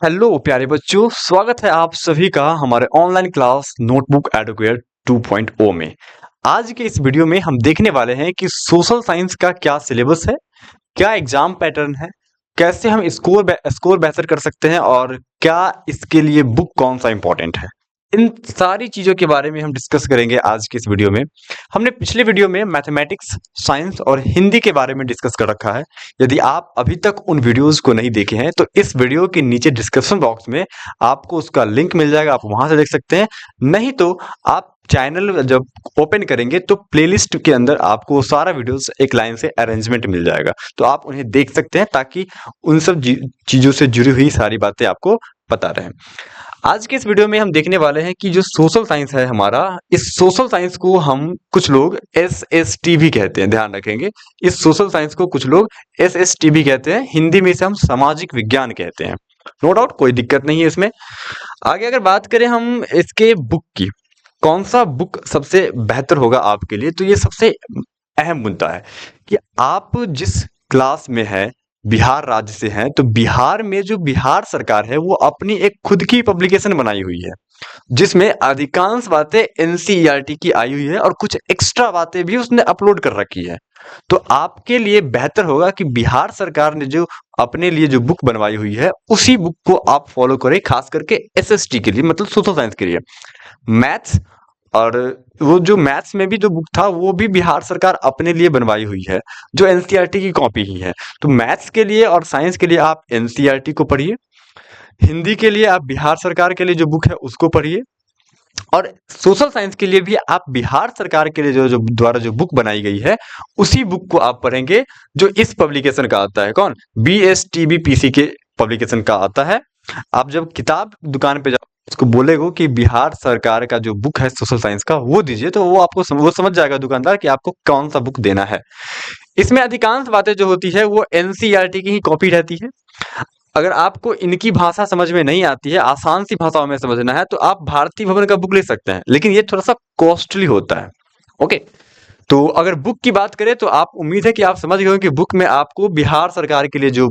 Hello प्यारे बच्चों, स्वागत है आप सभी का हमारे ऑनलाइन क्लास नोटबुक एडुकेट 2.0 में। आज के इस वीडियो में हम देखने वाले हैं कि सोशल साइंस का क्या सिलेबस है, क्या एग्जाम पैटर्न है, कैसे हम स्कोर बेहतर कर सकते हैं और क्या इसके लिए बुक कौन सा इंपॉर्टेंट है। इन सारी चीज़ों के बारे में हम डिस्कस करेंगे आज के इस वीडियो में। हमने पिछले वीडियो में मैथमेटिक्स, साइंस और हिंदी के बारे में डिस्कस कर रखा है। यदि आप अभी तक उन वीडियोस को नहीं देखे हैं तो इस वीडियो के नीचे डिस्क्रिप्शन बॉक्स में आपको उसका लिंक मिल जाएगा, आप वहां से देख सकते हैं। नहीं तो आप चैनल जब ओपन करेंगे तो प्लेलिस्ट के अंदर आपको सारा वीडियोस एक लाइन से अरेंजमेंट मिल जाएगा, तो आप उन्हें देख सकते हैं ताकि उन सब चीज़ों से जुड़ी हुई सारी बातें आपको पता रहें। आज के इस वीडियो में हम देखने वाले हैं कि जो सोशल साइंस है हमारा, इस सोशल साइंस को हम कुछ लोग SST भी कहते हैं, ध्यान रखेंगे। इस सोशल साइंस को कुछ लोग SST भी कहते हैं, हिंदी में इसे हम सामाजिक विज्ञान कहते हैं। नो डाउट, कोई दिक्कत नहीं है इसमें। आगे अगर बात करें हम इसके बुक की, कौन सा बुक सबसे बेहतर होगा आपके लिए, तो ये सबसे अहम मुद्दा है कि आप जिस क्लास में है, बिहार राज्य से हैं, तो बिहार में जो बिहार सरकार है वो अपनी एक खुद की पब्लिकेशन बनाई हुई है, जिसमें अधिकांश बातें NCERT की आई हुई है और कुछ एक्स्ट्रा बातें भी उसने अपलोड कर रखी है। तो आपके लिए बेहतर होगा कि बिहार सरकार ने जो अपने लिए जो बुक बनवाई हुई है उसी बुक को आप फॉलो करें, खास करके SST के लिए, मतलब सोशल साइंस के लिए। मैथ्स और वो जो मैथ्स में भी जो बुक था वो भी बिहार सरकार अपने लिए बनवाई हुई है, जो NCERT की कॉपी ही है। तो मैथ्स के लिए और साइंस के लिए आप NCERT को पढ़िए, हिंदी के लिए आप बिहार सरकार के लिए जो बुक है उसको पढ़िए, और सोशल साइंस के लिए भी आप बिहार सरकार के लिए जो जो द्वारा जो बुक बनाई गई है उसी बुक को आप पढ़ेंगे, जो इस पब्लिकेशन का आता है। कौन? BSTBPC के पब्लिकेशन का आता है। आप जब किताब दुकान पे जाओ, उसको बोलेगो कि बिहार सरकार का जो बुक है सोशल साइंस का वो दीजिए, तो वो आपको वो समझ जाएगा दुकानदार कि आपको कौन सा बुक देना है। इसमें अधिकांश बातें जो होती है वो NCERT की ही कॉपी रहती है। अगर आपको इनकी भाषा समझ में नहीं आती है, आसान सी भाषाओं में समझना है, तो आप भारतीय भवन का बुक ले सकते हैं, लेकिन ये थोड़ा सा कॉस्टली होता है। ओके, तो अगर बुक की बात करें तो आप, उम्मीद है कि आप समझ गए होंगे कि बुक में आपको बिहार सरकार के लिए जो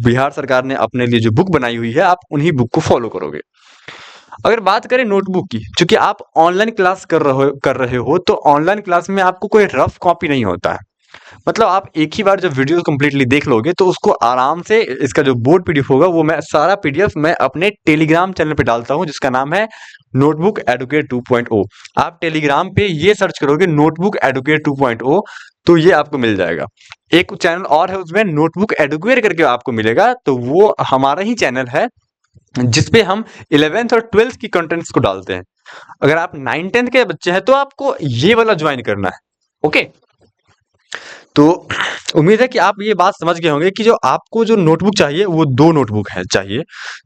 बिहार सरकार ने अपने लिए जो बुक बनाई हुई है, आप उन्हीं बुक को फॉलो करोगे। अगर बात करें नोटबुक की, चूंकि आप ऑनलाइन क्लास कर रहे हो तो ऑनलाइन क्लास में आपको कोई रफ कॉपी नहीं होता है। मतलब आप एक ही बार जब वीडियो कंप्लीटली देख लोगे तो उसको आराम से, इसका जो बोर्ड PDF होगा वो मैं सारा PDF मैं अपने टेलीग्राम चैनल पे डालता हूँ, जिसका नाम है नोटबुक एडुकेट 2.0। आप टेलीग्राम पे ये सर्च करोगे नोटबुक एडुकेट 2.0 तो ये आपको मिल जाएगा। एक चैनल और है उसमें नोटबुक एडुकेट करके आपको मिलेगा, तो वो हमारा ही चैनल है जिसपे हम 11th और 12th की कंटेंट्स को डालते हैं। अगर आप 9th 10th के बच्चे हैं तो आपको ये वाला ज्वाइन करना है। ओके, तो उम्मीद है कि आप ये बात समझ गए होंगे कि जो आपको जो नोटबुक चाहिए वो दो नोटबुक है चाहिए।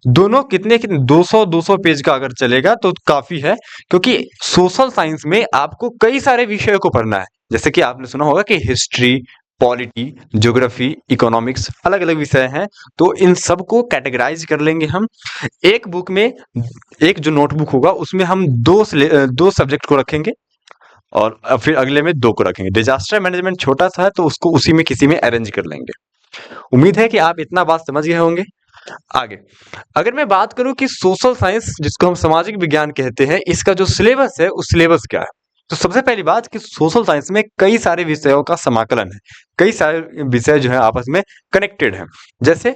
दोनों कितने कितने 200 पेज का अगर चलेगा तो काफी है, क्योंकि सोशल साइंस में आपको कई सारे विषयों को पढ़ना है। जैसे कि आपने सुना होगा कि हिस्ट्री, पॉलिटी, ज्योग्राफी, इकोनॉमिक्स अलग अलग विषय हैं, तो इन सबको कैटेगराइज कर लेंगे हम एक बुक में। एक जो नोटबुक होगा उसमें हम दो सब्जेक्ट को रखेंगे और फिर अगले में दो को रखेंगे। डिजास्टर मैनेजमेंट छोटा सा है तो उसको उसी में किसी में अरेंज कर लेंगे। उम्मीद है कि आप इतना बात समझ गए होंगे। आगे अगर मैं बात करूं कि सोशल साइंस, जिसको हम सामाजिक विज्ञान कहते हैं, इसका जो सिलेबस है उस सिलेबस क्या है, तो सबसे पहली बात कि सोशल साइंस में कई सारे विषयों का समाकलन है। कई सारे विषय जो है आपस में कनेक्टेड है, जैसे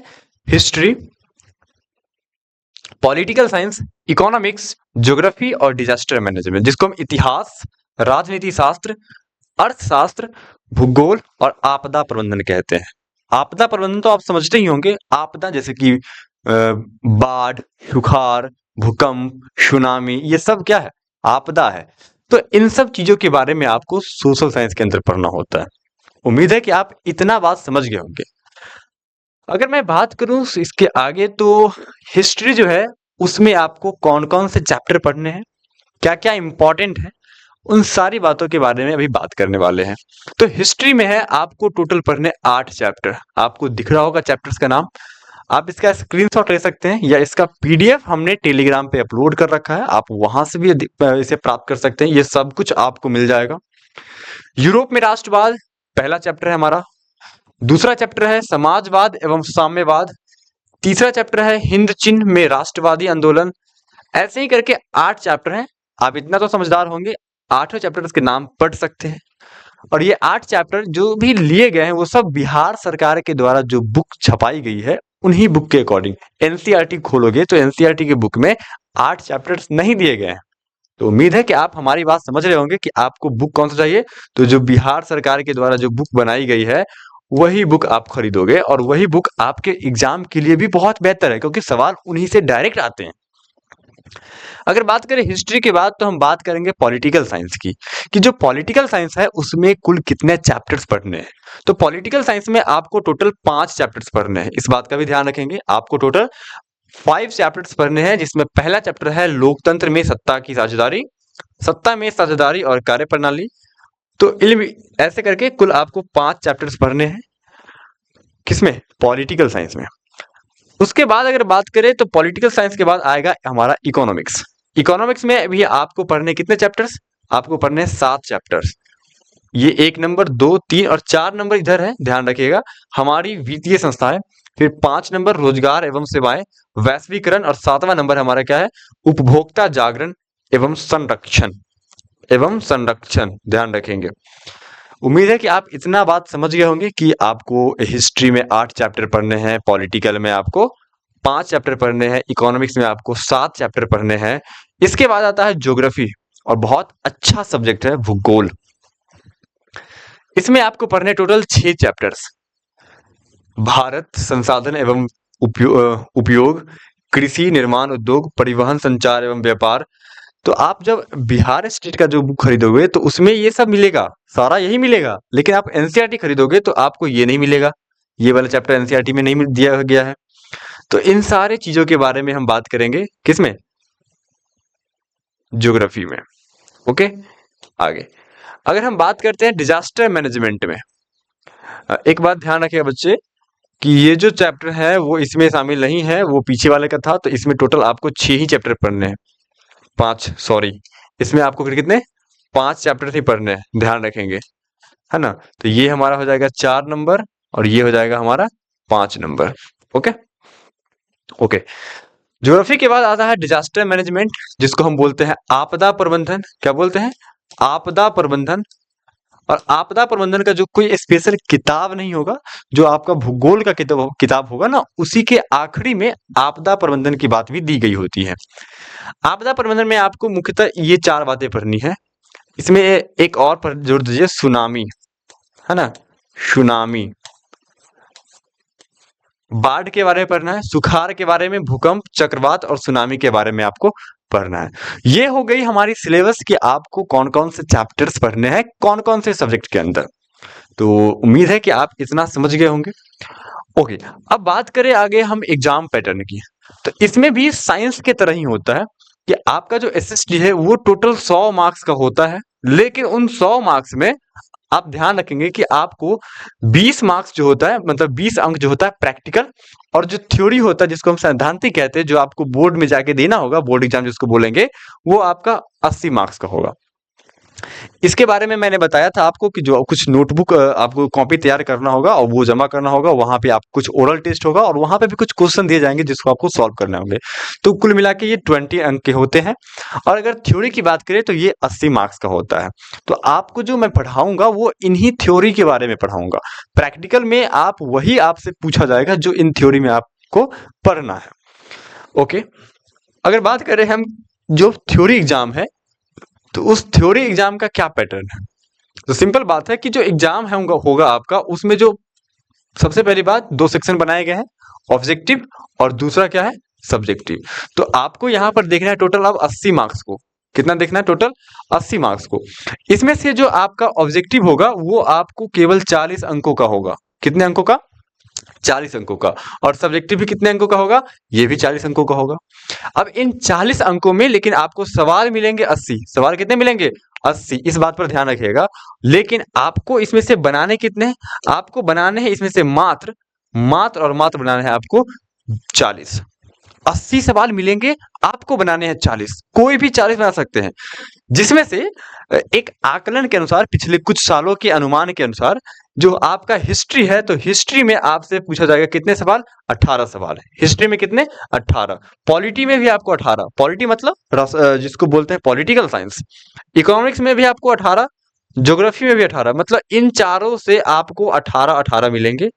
history, political science, economics, geography और डिजास्टर मैनेजमेंट, जिसको हम इतिहास, राजनीति शास्त्र, अर्थशास्त्र, भूगोल और आपदा प्रबंधन कहते हैं। आपदा प्रबंधन तो आप समझते ही होंगे। आपदा जैसे कि बाढ़, सुखाड़, भूकंप, सुनामी, ये सब क्या है? आपदा है। तो इन सब चीजों के बारे में आपको सोशल साइंस के अंदर पढ़ना होता है। उम्मीद है कि आप इतना बात समझ गए होंगे। अगर मैं बात करूं इसके आगे, तो हिस्ट्री जो है उसमें आपको कौन कौन से चैप्टर पढ़ने हैं, क्या क्या इंपॉर्टेंट है, उन सारी बातों के बारे में अभी बात करने वाले हैं। तो हिस्ट्री में है आपको टोटल पढ़ने 8 चैप्टर। आपको दिख रहा होगा चैप्टर्स का नाम, आप इसका स्क्रीनशॉट ले सकते हैं या इसका PDF हमने टेलीग्राम पे अपलोड कर रखा है, आप वहां से भी इसे प्राप्त कर सकते हैं। ये सब कुछ आपको मिल जाएगा। यूरोप में राष्ट्रवाद पहला चैप्टर है हमारा। दूसरा चैप्टर है समाजवाद एवं साम्यवाद। तीसरा चैप्टर है हिंद चिन्ह में राष्ट्रवादी आंदोलन। ऐसे ही करके 8 चैप्टर हैं। आप इतना तो समझदार होंगे, 8 चैप्टर्स के नाम पढ़ सकते हैं। और ये 8 चैप्टर जो भी लिए गए हैं वो सब बिहार सरकार के द्वारा जो बुक छपाई गई है उन्हीं बुक के अकॉर्डिंग। एनसीईआरटी खोलोगे तो एनसीईआरटी के बुक में 8 चैप्टर्स नहीं दिए गए हैं। तो उम्मीद है कि आप हमारी बात समझ रहे होंगे कि आपको बुक कौन सा चाहिए। तो जो बिहार सरकार के द्वारा जो बुक बनाई गई है वही बुक आप खरीदोगे, और वही बुक आपके एग्जाम के लिए भी बहुत बेहतर है क्योंकि सवाल उन्हीं से डायरेक्ट आते हैं। अगर बात करें हिस्ट्री के बाद तो हम बात करेंगे पॉलिटिकल साइंस की, कि जो पॉलिटिकल साइंस है उसमें कुल कितने चैप्टर्स पढ़ने हैं। तो पॉलिटिकल साइंस में आपको टोटल 5 चैप्टर्स पढ़ने हैं। इस बात का भी ध्यान रखेंगे, आपको टोटल 5 चैप्टर्स पढ़ने हैं, जिसमें पहला चैप्टर है लोकतंत्र में सत्ता की साझेदारी, सत्ता में साझेदारी और कार्यप्रणाली। तो इल्म ऐसे करके कुल आपको 5 चैप्टर्स पढ़ने हैं, किसमें, पॉलिटिकल साइंस में। उसके बाद अगर बात करें तो पॉलिटिकल साइंस के बाद आएगा हमारा इकोनॉमिक्स। इकोनॉमिक्स में भी आपको पढ़ने कितने चैप्टर्स, आपको पढ़ने 7 चैप्टर्स। ये 1 नंबर, 2, 3 और 4 नंबर इधर है, ध्यान रखिएगा, हमारी वित्तीय संस्थाएं। फिर 5 नंबर रोजगार एवं सेवाएं, वैश्वीकरण, और 7वां नंबर हमारा क्या है, उपभोक्ता जागरण एवं संरक्षण, ध्यान रखेंगे। उम्मीद है कि आप इतना बात समझ गए होंगे कि आपको हिस्ट्री में 8 चैप्टर पढ़ने हैं, पॉलिटिकल में आपको 5 चैप्टर पढ़ने हैं, इकोनॉमिक्स में आपको 7 चैप्टर पढ़ने हैं। इसके बाद आता है ज्योग्राफी, और बहुत अच्छा सब्जेक्ट है भूगोल। इसमें आपको पढ़ने टोटल 6 चैप्टर्स, भारत, संसाधन एवं उपयोग, कृषि, निर्माण उद्योग, परिवहन, संचार एवं व्यापार। तो आप जब बिहार स्टेट का जो बुक खरीदोगे तो उसमें ये सब मिलेगा, सारा यही मिलेगा। लेकिन आप एनसीईआरटी खरीदोगे तो आपको ये नहीं मिलेगा, ये वाला चैप्टर एनसीईआरटी में नहीं दिया गया है। तो इन सारे चीजों के बारे में हम बात करेंगे किसमें, ज्योग्राफी में। ओके, आगे अगर हम बात करते हैं डिजास्टर मैनेजमेंट में, एक बात ध्यान रखिएगा बच्चे कि ये जो चैप्टर है वो इसमें शामिल नहीं है, वो पीछे वाले का था। तो इसमें टोटल आपको 6 ही चैप्टर पढ़ने हैं, 5 सॉरी, इसमें आपको फिर कितने, 5 चैप्टर ही पढ़ने हैं, ध्यान रखेंगे, है ना। तो ये हमारा हो जाएगा 4 नंबर और ये हो जाएगा हमारा 5 नंबर। ओके ओके, ज्योग्राफी के बाद आता है डिजास्टर मैनेजमेंट, जिसको हम बोलते हैं आपदा प्रबंधन। क्या बोलते हैं, आपदा प्रबंधन। और आपदा प्रबंधन का जो कोई स्पेशल किताब नहीं होगा, जो आपका भूगोल का किताब होगा ना, उसी के आखिरी में आपदा प्रबंधन की बात भी दी गई होती है। आपदा प्रबंधन में आपको मुख्यतः ये 4 बातें पढ़नी है। इसमें एक और पर जोड़ दीजिए, सुनामी, है ना, सुनामी। बाढ़ के बारे में पढ़ना है, सुखाड़ के बारे में, भूकंप, चक्रवात और सुनामी के बारे में आपको पढ़ना है। ये हो गई हमारी सिलेबस कि आपको कौन कौन से चैप्टर्स पढ़ने हैं, कौन कौन से सब्जेक्ट के अंदर। तो उम्मीद है कि आप इतना समझ गए होंगे। ओके, अब बात करें आगे हम एग्जाम पैटर्न की। तो इसमें भी साइंस के तरह ही होता है कि आपका जो एसएसटी है वो टोटल 100 मार्क्स का होता है। लेकिन उन 100 मार्क्स में आप ध्यान रखेंगे कि आपको 20 मार्क्स जो होता है, मतलब 20 अंक जो होता है प्रैक्टिकल, और जो थ्योरी होता है जिसको हम सैद्धांतिक कहते हैं, जो आपको बोर्ड में जाके देना होगा, बोर्ड एग्जाम जिसको बोलेंगे, वो आपका 80 मार्क्स का होगा। इसके बारे में मैंने बताया था आपको कि जो कुछ नोटबुक आपको कॉपी तैयार करना होगा और वो जमा करना होगा, वहां पे आप कुछ ओरल टेस्ट होगा और वहां पे भी कुछ क्वेश्चन दिए जाएंगे जिसको आपको सॉल्व करने होंगे। तो कुल मिला के ये 20 अंक के होते हैं। और अगर थ्योरी की बात करें तो ये 80 मार्क्स का होता है। तो आपको जो मैं पढ़ाऊंगा वो इन्हीं थ्योरी के बारे में पढ़ाऊंगा। प्रैक्टिकल में आप वही आपसे पूछा जाएगा जो इन थ्योरी में आपको पढ़ना है। ओके, अगर बात करें हम जो थ्योरी एग्जाम है, तो उस थ्योरी एग्जाम का क्या पैटर्न है। तो सिंपल बात है कि जो एग्जाम है होगा आपका, उसमें जो सबसे पहली बात 2 सेक्शन बनाए गए हैं, ऑब्जेक्टिव और दूसरा क्या है, सब्जेक्टिव। तो आपको यहां पर देखना है टोटल अब 80 मार्क्स को। कितना देखना है, टोटल 80 मार्क्स को। इसमें से जो आपका ऑब्जेक्टिव होगा वो आपको केवल 40 अंकों का होगा। कितने अंकों का, 40 अंकों का। और सब्जेक्टिव भी कितने अंकों का होगा, ये भी 40 अंकों का होगा। अब इन 40 अंकों में लेकिन आपको सवाल मिलेंगे 80। सवाल कितने मिलेंगे, 80। इस बात पर ध्यान रखिएगा। लेकिन आपको इसमें से बनाने कितने हैं, आपको बनाने हैं इसमें से मात्र बनाने हैं आपको 40। 80 सवाल मिलेंगे, आपको बनाने हैं 40। कोई भी 40 बना सकते हैं, जिसमें से एक आकलन के अनुसार, पिछले कुछ सालों के अनुमान के अनुसार, जो आपका हिस्ट्री है, तो हिस्ट्री में आपसे पूछा जाएगा कितने सवाल, 18 सवाल है हिस्ट्री में, कितने, 18। पॉलिटी में भी आपको 18, पॉलिटी मतलब जिसको बोलते हैं पॉलिटिकल साइंस। इकोनॉमिक्स में भी आपको 18, ज्योग्राफी में भी 18, मतलब इन चारों से आपको 18 मिलेंगे।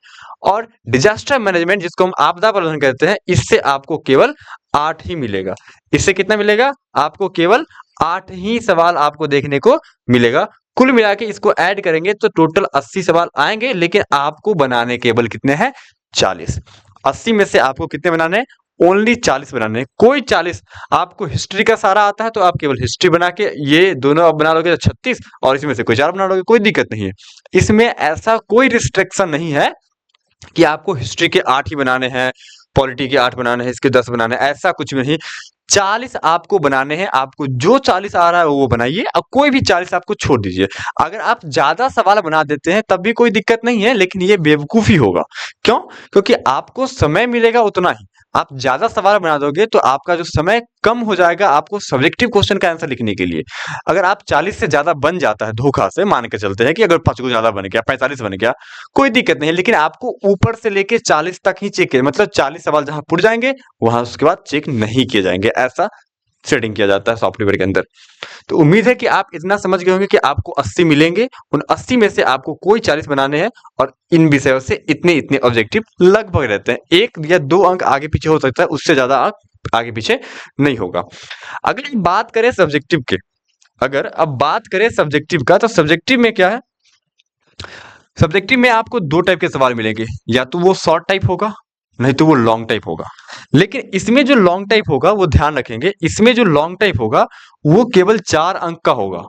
और डिजास्टर मैनेजमेंट जिसको हम आपदा प्रबंधन कहते हैं, इससे आपको केवल 8 ही मिलेगा। इससे कितना मिलेगा, आपको केवल 8 ही सवाल आपको देखने को मिलेगा। कुल मिला के इसको ऐड करेंगे तो टोटल 80 सवाल आएंगे, लेकिन आपको बनाने केवल कितने हैं, 40। 80 में से आपको कितने बनाने हैं, ओनली 40 बनाने हैं। कोई 40, आपको हिस्ट्री का सारा आता है तो आप केवल हिस्ट्री बना के ये दोनों आप बना लोगे तो 36, और इसमें से कोई 4 बना लोगे, कोई दिक्कत नहीं है। इसमें ऐसा कोई रिस्ट्रिक्शन नहीं है कि आपको हिस्ट्री के 8 ही बनाने हैं, पॉलिटी के 8 बनाने हैं, इसके 10 बनाने हैं, ऐसा कुछ भी नहीं। 40 आपको बनाने हैं, आपको जो 40 आ रहा है वो बनाइए, और कोई भी 40 आपको छोड़ दीजिए। अगर आप ज्यादा सवाल बना देते हैं तब भी कोई दिक्कत नहीं है, लेकिन ये बेवकूफी होगा। क्यों, क्योंकि आपको समय मिलेगा उतना ही। आप ज्यादा सवाल बना दोगे तो आपका जो समय कम हो जाएगा आपको सब्जेक्टिव क्वेश्चन का आंसर लिखने के लिए। अगर आप 40 से ज्यादा बन जाता है, धोखा से मान के चलते हैं कि अगर 5 को ज्यादा बन गया, 45 बन गया, कोई दिक्कत नहीं है, लेकिन आपको ऊपर से लेके 40 तक ही चेक किया, मतलब 40 सवाल जहां पुट जाएंगे वहां उसके बाद चेक नहीं किए जाएंगे, ऐसा सेटिंग किया जाता है सॉफ्टवेयर के अंदर। तो उम्मीद है कि आप इतना समझ गए होंगे कि आपको 80 मिलेंगे, उन 80 में से आपको कोई 40 बनाने हैं, और इन विषयों से इतने इतने ऑब्जेक्टिव लगभग रहते हैं। 1 या 2 अंक आगे पीछे हो सकता है, उससे ज्यादा अंक आगे पीछे नहीं होगा। अगर बात करें सब्जेक्टिव के, अगर अब बात करें सब्जेक्टिव का, तो सब्जेक्टिव में क्या है, सब्जेक्टिव में आपको 2 टाइप के सवाल मिलेंगे, या तो वो शॉर्ट टाइप होगा, नहीं तो वो लॉन्ग टाइप होगा। लेकिन इसमें जो लॉन्ग टाइप होगा वो ध्यान रखेंगे, इसमें जो लॉन्ग टाइप होगा वो केवल 4 अंक का होगा,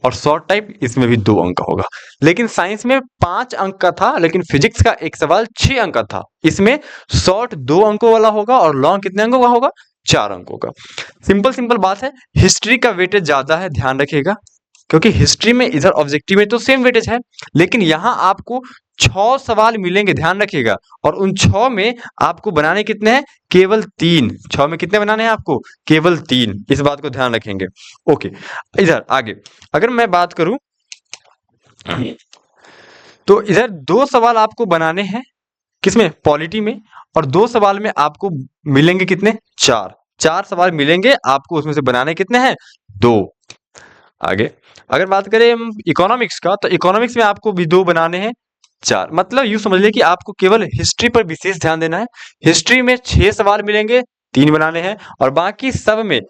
और शॉर्ट टाइप इसमें भी 2 अंक का होगा। लेकिन साइंस में 5 अंक का था, लेकिन फिजिक्स का एक सवाल 6 अंक का था। इसमें शॉर्ट 2 अंकों वाला होगा और लॉन्ग कितने अंकों का होगा, 4 अंकों का। सिंपल सिंपल बात है। हिस्ट्री का वेटेज ज्यादा है, ध्यान रखिएगा, क्योंकि हिस्ट्री में इधर ऑब्जेक्टिव में तो सेम वेटेज है, लेकिन यहां आपको 6 सवाल मिलेंगे, ध्यान रखिएगा, और उन 6 में आपको बनाने कितने हैं, केवल 3। 6 में कितने बनाने हैं आपको, केवल 3। इस बात को ध्यान रखेंगे। ओके, इधर आगे अगर मैं बात करूं तो इधर 2 सवाल आपको बनाने हैं, किसमें, पॉलिटी में, और 2 सवाल में आपको मिलेंगे कितने, 4 सवाल मिलेंगे आपको, उसमें से बनाने कितने हैं, 2। आगे अगर बात करें इकोनॉमिक्स का, तो इकोनॉमिक्स में आपको भी 2 बनाने हैं, 4। मतलब यूं समझ लीजिए कि आपको केवल हिस्ट्री पर विशेष ध्यान देना है। हिस्ट्री में 6 सवाल मिलेंगे, 3 बनाने हैं, और बाकी सब में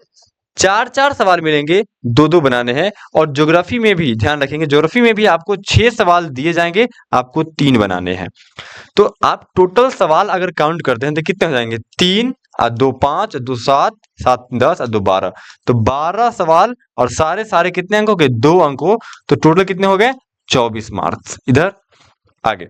4 सवाल मिलेंगे, 2 बनाने हैं। और ज्योग्राफी में भी ध्यान रखेंगे, ज्योग्राफी में भी आपको 6 सवाल दिए जाएंगे, आपको 3 बनाने हैं। तो आप टोटल सवाल अगर काउंट करते हैं तो कितने हो जाएंगे, 3 और 2 5, 2 7, 7 10 और 2 12, तो 12 सवाल, और सारे सारे कितने अंकों के, 2 अंकों, तो टोटल कितने हो गए, 24 मार्क्स। इधर आगे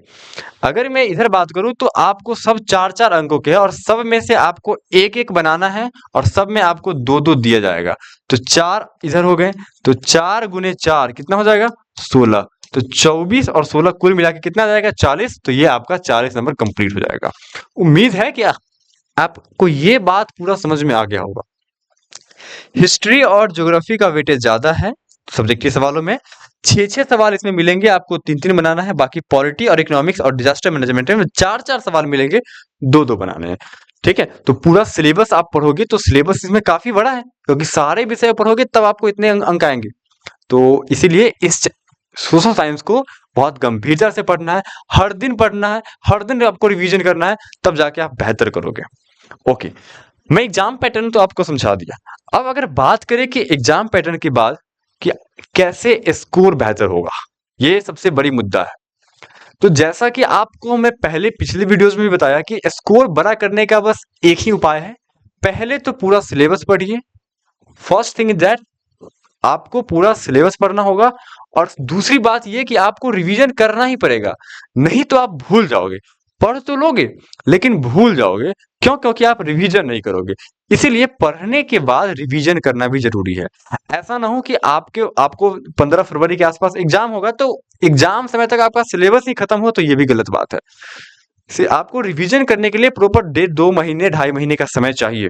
अगर मैं इधर बात करूं तो आपको सब 4 अंकों के हैं, और सब में से आपको एक एक बनाना है, और सब में आपको 2 दिया जाएगा। तो 4 इधर हो गए, तो 4 गुने 4 कितना हो जाएगा, 16। तो 24 और 16 कुल मिला के कितना जाएगा, 40। तो ये आपका 40 नंबर कंप्लीट हो जाएगा। उम्मीद है कि आपको ये बात पूरा समझ में आ गया होगा। हिस्ट्री और ज्योग्राफी का वेटेज ज्यादा है सब्जेक्टिव सवालों में। 6 सवाल इसमें मिलेंगे, आपको 3 बनाना है। बाकी पॉलिटी और इकोनॉमिक्स और डिजास्टर मैनेजमेंट में 4 सवाल मिलेंगे, 2 बनाने हैं। ठीक है, तो पूरा सिलेबस आप पढ़ोगे तो सिलेबस इसमें काफी बड़ा है, क्योंकि सारे विषय पढ़ोगे तब आपको इतने अंक आएंगे। तो इसीलिए इस सोशल साइंस को बहुत गंभीरता से पढ़ना है, हर दिन पढ़ना है, हर दिन आपको रिवीजन करना है, तब जाके आप बेहतर करोगे। ओके, मैं एग्जाम पैटर्न तो आपको समझा दिया। अब अगर बात करें कि एग्जाम पैटर्न के बाद कि कैसे स्कोर बेहतर होगा, ये सबसे बड़ी मुद्दा है। तो जैसा कि आपको मैं पहले पिछले वीडियोस में भी बताया कि स्कोर बड़ा करने का बस एक ही उपाय है, पहले तो पूरा सिलेबस पढ़िए। फर्स्ट थिंग इज दैट आपको पूरा सिलेबस पढ़ना होगा, और दूसरी बात यह कि आपको रिवीजन करना ही पड़ेगा, नहीं तो आप भूल जाओगे। पढ़ तो लोगे लेकिन भूल जाओगे। क्यों, क्योंकि आप रिवीजन नहीं करोगे। इसीलिए पढ़ने के बाद रिवीजन करना भी जरूरी है। ऐसा ना हो कि आपको 15 फरवरी के आसपास एग्जाम होगा तो एग्जाम समय तक आपका सिलेबस ही खत्म हो, तो ये भी गलत बात है। आपको रिवीजन करने के लिए प्रॉपर 2 महीने 2.5 महीने का समय चाहिए।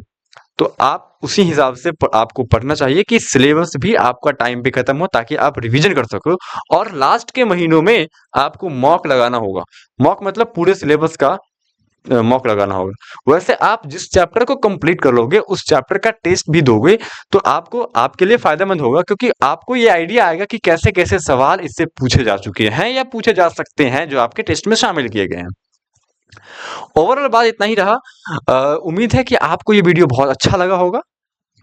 तो आप उसी हिसाब से आपको पढ़ना चाहिए कि सिलेबस भी आपका टाइम पे खत्म हो, ताकि आप रिवीजन कर सको। और लास्ट के महीनों में आपको मॉक लगाना होगा। मॉक मतलब पूरे सिलेबस का मॉक लगाना होगा। वैसे आप जिस चैप्टर को कंप्लीट कर लोगे उस चैप्टर का टेस्ट भी दोगे तो आपको आपके लिए फायदेमंद होगा, क्योंकि आपको ये आइडिया आएगा कि कैसे कैसे सवाल इससे पूछे जा चुके हैं या पूछे जा सकते हैं जो आपके टेस्ट में शामिल किए गए हैं। ओवरऑल बात इतना ही रहा। उम्मीद है कि आपको ये वीडियो बहुत अच्छा लगा होगा।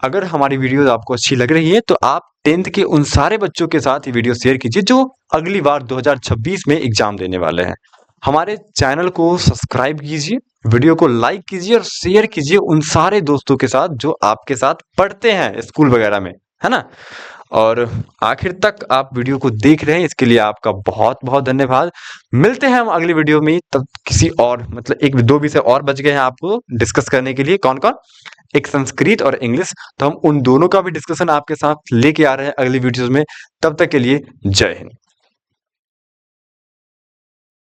अगर हमारी वीडियो आपको अच्छी लग रही है तो आप 10th के उन सारे बच्चों के साथ ये वीडियो शेयर कीजिए जो अगली बार 2026 में एग्जाम देने वाले हैं। हमारे चैनल को सब्सक्राइब कीजिए, वीडियो को लाइक कीजिए और शेयर कीजिए उन सारे दोस्तों के साथ जो आपके साथ पढ़ते हैं स्कूल वगैरह में, है ना। और आखिर तक आप वीडियो को देख रहे हैं, इसके लिए आपका बहुत बहुत धन्यवाद। मिलते हैं हम अगली वीडियो में, तब किसी और मतलब एक दो विषय और बच गए हैं आपको डिस्कस करने के लिए। कौन कौन? एक संस्कृत और इंग्लिश। तो हम उन दोनों का भी डिस्कशन आपके साथ लेके आ रहे हैं अगली वीडियोस में। तब तक के लिए जय हिंद।